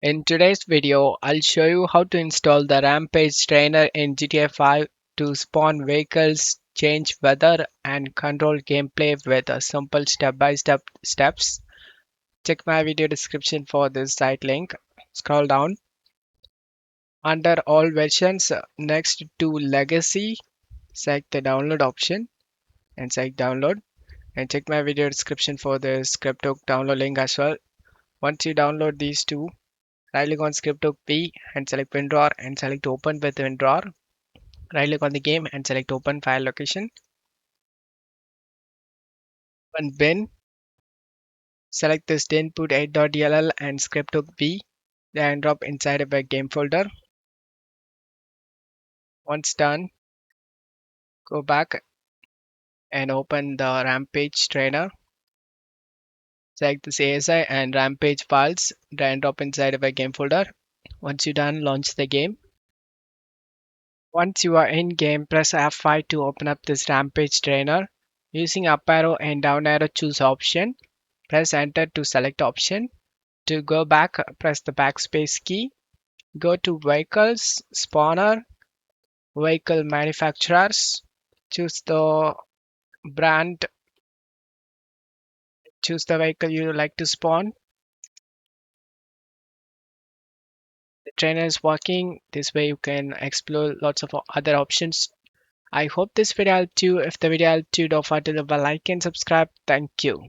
In today's video, I'll show you how to install the Rampage trainer in GTA 5 to spawn vehicles, change weather, and control gameplay with a simple step-by-step steps. Check my video description for this site link. Scroll down. Under all versions, next to Legacy, select the download option and select download. And check my video description for the crypto download link as well. Once you download these two, right click on Scriptbook P and select WinRAR and select Open with WinRAR. Right click on the game and select Open File Location. Open bin, select this input 8.dll and Scriptbook P, and drop inside of a game folder. Once done, go back and open the Rampage trainer. Select this ASI and Rampage files, drag and drop inside of a game folder. Once you're done, launch the game. Once you are in game, press F5 to open up this Rampage trainer. Using up arrow and down arrow, choose option. Press enter to select option. To go back, press the backspace key. Go to vehicles, spawner, vehicle manufacturers. Choose the brand, choose the vehicle you like to spawn. The trainer is working. This way you can explore lots of other options. I hope this video helped you. If the video helped you, don't forget to leave a like and subscribe. Thank you.